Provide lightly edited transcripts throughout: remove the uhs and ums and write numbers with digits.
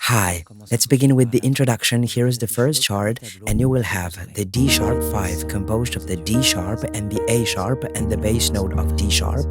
Hi, let's begin with the introduction. Here is the first chord, and you will have the D sharp 5 composed of the D sharp and the A sharp and the bass note of D sharp.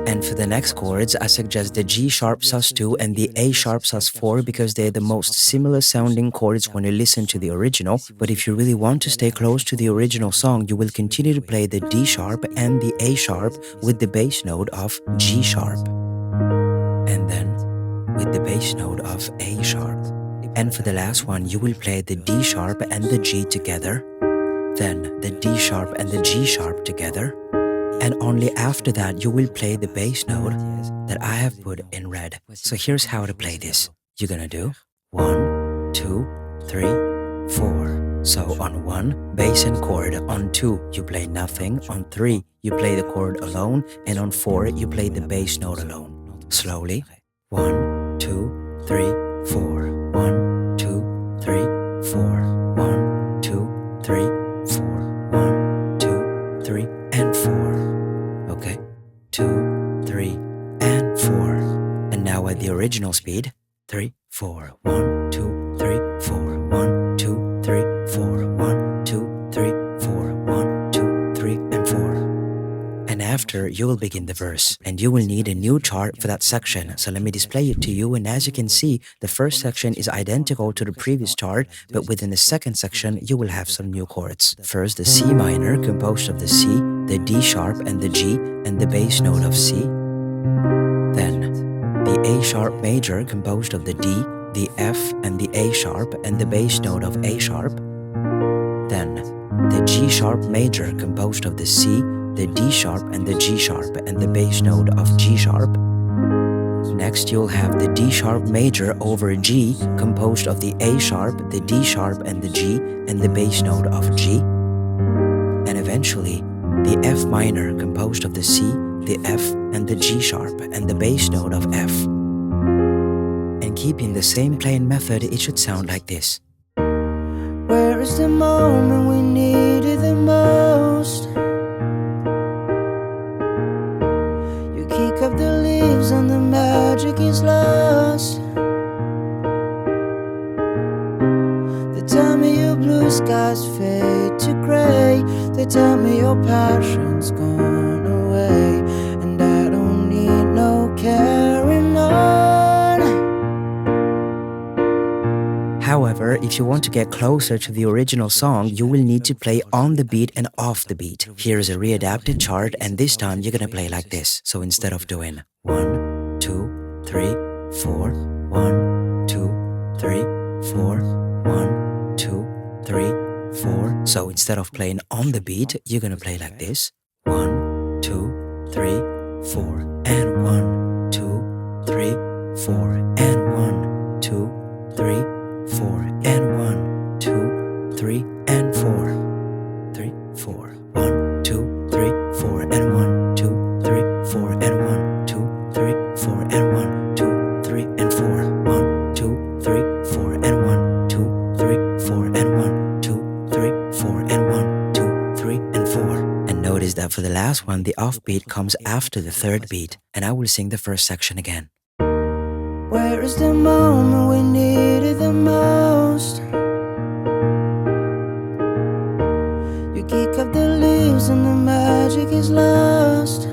And for the next chords, I suggest the G sharp sus2 and the A sharp sus4 because they're the most similar sounding chords when you listen to the original. But if you really want to stay close to the original song, you will continue to play the D sharp and the A sharp with the bass note of G sharp. And then with the bass note of A sharp. And for the last one, you will play the D sharp and the G together, then the D sharp and the G sharp together, and only after that you will play the bass note that I have put in red. So here's how to play this. You're gonna do 1, 2, 3, 4. So on 1, bass and chord. On 2, you play nothing. On 3, you play the chord alone. And on 4, you play the bass note alone. Slowly. 1, 2, 3, 4. 1, 2, 3, 4. 1, 2, 3, 4. 1, 2, 3, and 4. Okay. 2, 3, and 4. And now at the original speed. 3, 4. 1, 2, 3, 4. 1, 2, 3, 4. 1, 2, 3, 4. 1, 2, 3, and 4. And after, you will begin the verse, and you will need a new chart for that section. So let me display it to you, and as you can see, the first section is identical to the previous chart, but within the second section, you will have some new chords. First, the C minor, composed of the C, the D sharp, and the G, and the bass note of C. Then, the A sharp major, composed of the D, the F, and the A sharp, and the bass note of A sharp. Then, the G sharp major, composed of the C, the D sharp and the G sharp and the bass note of G sharp. Next, you'll have the D sharp major over G, composed of the A sharp, the D sharp and the G, and the bass note of G. And eventually, the F minor, composed of the C, the F, and the G sharp, and the bass note of F. And keeping the same playing method, it should sound like this. Where is the moment we need it the most? Kick up the leaves and the magic is lost. They tell me your blue skies fade to gray. They tell me your passion's gone away, and I don't need no carrying on. However, if you want to get closer to the original song, you will need to play on the beat and off the beat. Here is a readapted chart, and this time you're gonna play like this. So instead of doing 1, 2, 3, 4, 1, 2, 3, 4, 1, 2, 3, 4. So instead of playing on the beat, you're gonna play like this. 1, 2, 3, 4, and 1, 2, 3, 4, and 1, 2, 3, 4, and 1, 2, 3, and 4. 3, 4. 1, 2, 3, 4, and 1, 2, 3, 4, and 1, 2, 3, 4, and 1, 2, 3, and 4. 1, 2, 3, 4, and 1, 2, 3, 4, and 1, 2, 3, 4, and 1, 2, 3, and 4. And notice that for the last one, the offbeat comes after the third beat, and I will sing the first section again. Where is the moment we need it the most? You kick up the leaves and the magic is lost.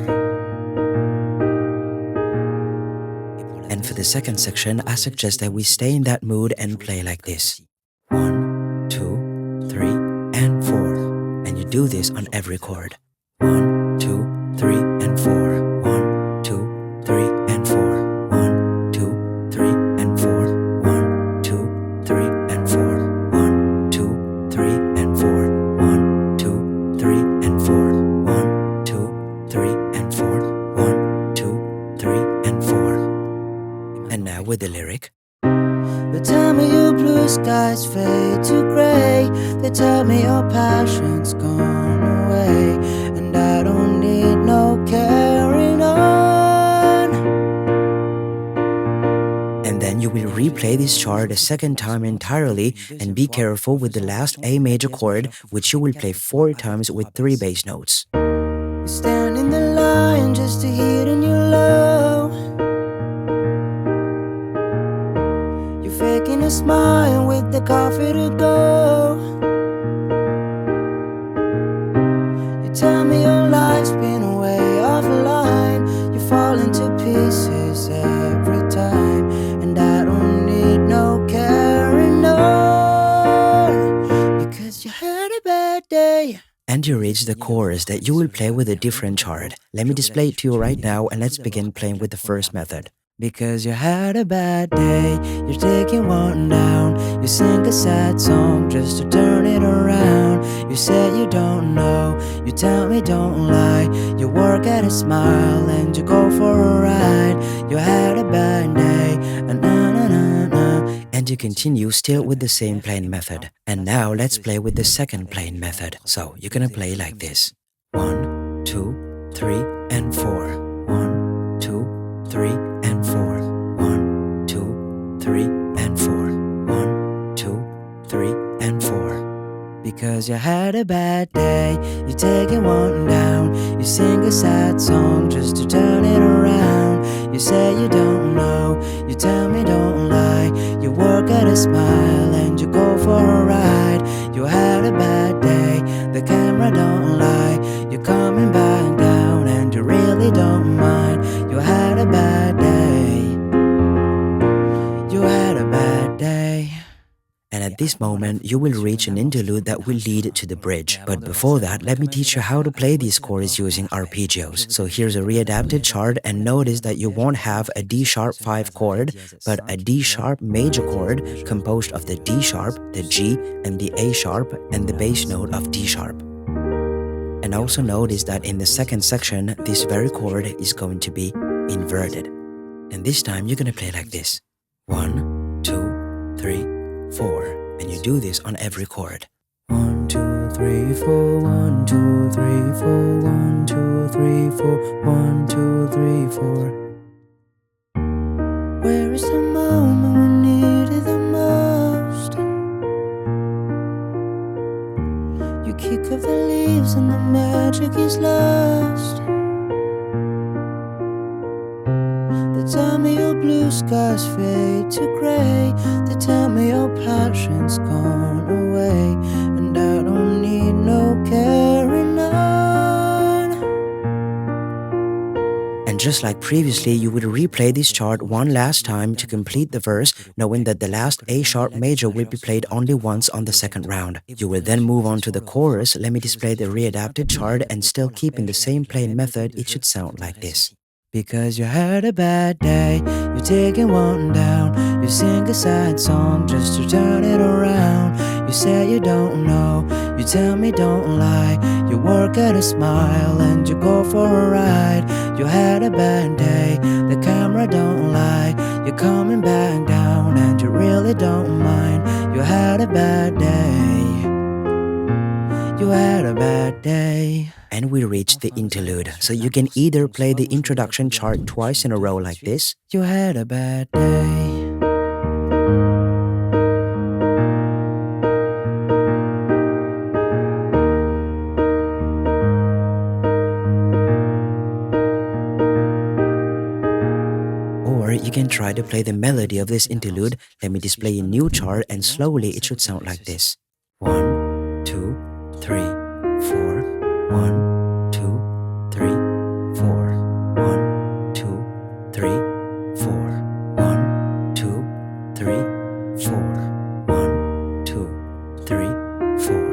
And for the second section, I suggest that we stay in that mood and play like this. 1, 2, 3, and 4. And you do this on every chord. 1, 2, 3, and 4. 1, 2, 3, and 4. 1, 2, 3, and 4. 1, 2, 3, and 4. 1, 2, 3, and 4. 1, 2, 3, and 4. 1, 2, 3, and 4. 1, 2, 3, and 4. And now with the lyric. They tell me your blue skies fade to gray. They tell me your passion's gone away, and I don't need no carrying on. And then you will replay this chart a second time entirely, and be careful with the last A major chord, which you will play 4 times with 3 bass notes. You stand in the line just to hit on your low. You smile with the coffee to go. You tell me your life's been way offline. You fall into pieces every time, and I don't need no carrying on, because you had a bad day. And you reach the chorus that you will play with a different chord. Let me display it to you right now, and let's begin playing with the first method. Because you had a bad day, you're taking one down. You sing a sad song just to turn it around. You said you don't know, you tell me don't lie. You work at a smile and you go for a ride. You had a bad day, and you continue still with the same playing method. And now let's play with the second playing method. So you're gonna play like this: 1, 2, 3, and 4. 1, 2, 3, and 4. 1, 2, 3, and 4. 1, 2, 3, and 4. Because you had a bad day, you're taking one down. You sing a sad song just to turn it around. You say you don't know, you tell me don't lie. You work at a smile and you go for a ride. You had a bad day, the camera don't lie. You're coming back down and you really don't mind. You had a bad day, you had a bad day. And at this moment, you will reach an interlude that will lead to the bridge. But before that, let me teach you how to play these chords using arpeggios. So here's a readapted chart, and notice that you won't have a D-sharp 5 chord, but a D-sharp major chord composed of the D-sharp, the G, and the A-sharp, and the bass note of D-sharp. And also notice that in the second section, this very chord is going to be inverted. And this time, you're gonna play like this: 1, 2, 3, 4, and you do this on every chord. 1, 2, 3, 4, 1, 2, 3, 4, 1, 2, 3, 4, 1, 2, 3, 4. Where is the moment we need it the most? You kick off the leaves and the magic is lost. They tell me your blue skies fade to gray. They tell me your passion's gone away, and I don't need no carrying on. And just like previously, you will replay this chart one last time to complete the verse, knowing that the last A-sharp major will be played only once on the second round. You will then move on to the chorus. Let me display the readapted chart, and still keeping the same playing method, it should sound like this. Because you had a bad day, you're taking one down. You sing a sad song just to turn it around. You say you don't know, you tell me don't lie. You work at a smile and you go for a ride. You had a bad day, the camera don't lie. You're coming back down and you really don't mind. You had a bad day, you had a bad day. And we reach the interlude, so you can either play the introduction chart twice in a row like this. You had a bad day. Or you can try to play the melody of this interlude. Let me display a new chart, and slowly it should sound like this: 1, 2, 3, 4. 1, 2, 3, 4. 1, 2, 3, 4. 1, 2, 3, 4. 1, 2, 3, 4.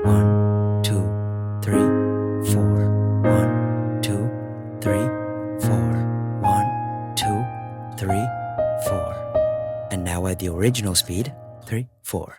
1, 2, 3, 4. 1, 2, 3, 4. 1, 2, 3, 4. And now at the original speed: 3, 4.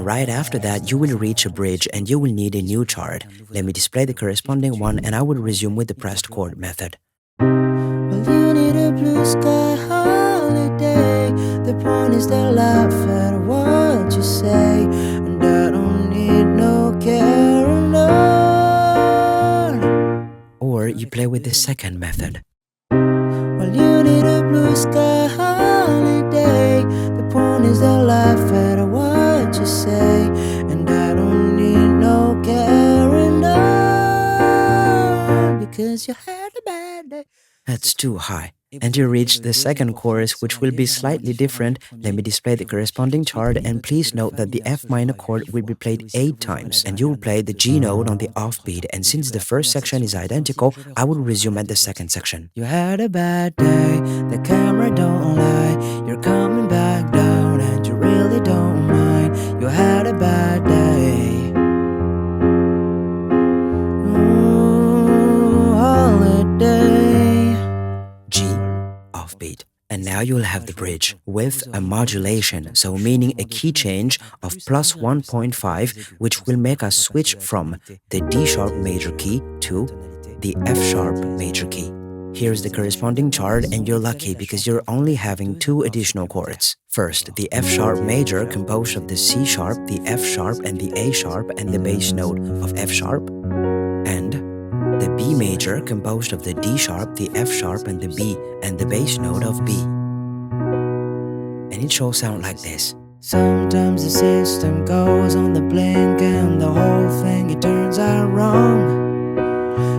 Right after that, you will reach a bridge and you will need a new chart. Let me display the corresponding one, and I will resume with the pressed chord method. Well, you need a blue sky holiday. The point is to laugh at what you say, and I don't need no carrying on. Or you play with the second method. Well, you need a blue sky holiday. The point is to laugh at what to say, and I don't need no carrying on, because you had a bad day. That's too high. And you reach the second chorus, which will be slightly different. Let me display the corresponding chord, and please note that the F minor chord will be played 8 times, and you will play the G note on the offbeat. And since the first section is identical, I will resume at the second section. You had a bad day, the camera don't lie. You're coming back down and you really don't mind. You had a bad day. Ooh, holiday. G, offbeat. And now you will have the bridge with a modulation, so meaning a key change of plus 1.5, which will make us switch from the D sharp major key to the F sharp major key. Here's the corresponding chord, and you're lucky because you're only having 2 additional chords. First, the F sharp major composed of the C sharp, the F sharp, and the A sharp, and the bass note of F sharp, and the B major composed of the D sharp, the F sharp, and the B, and the bass note of B. And it shall sound like this. Sometimes the system goes on the blink and the whole thing, it turns out wrong.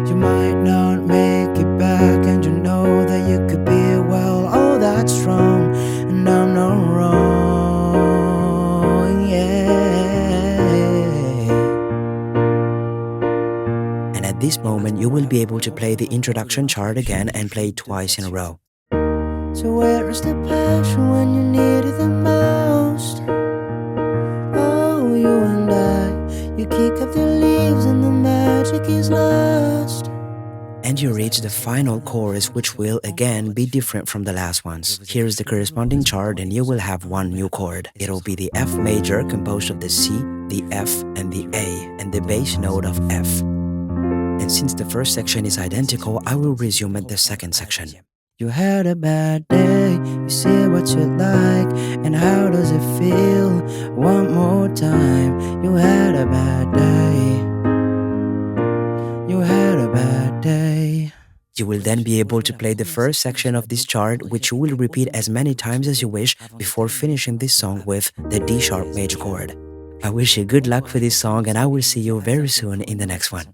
You might not make it back, and you know that you could be, well, oh, that's wrong, and I'm not wrong, yeah. And at this moment, you will be able to play the introduction chord again and play it twice in a row. So where is the passion when you need it the most? Oh, you and I, you kick up the leaves and the magic is lost. And you reach the final chorus, which will again be different from the last ones. Here is the corresponding chord, and you will have 1 new chord. It'll be the F major composed of the C, the F, and the A, and the bass note of F. And since the first section is identical, I will resume at the second section. You had a bad day, you see what you like, and how does it feel? One more time. You had a bad day. You had a bad day. You will then be able to play the first section of this chart, which you will repeat as many times as you wish before finishing this song with the D sharp major chord. I wish you good luck for this song, and I will see you very soon in the next one.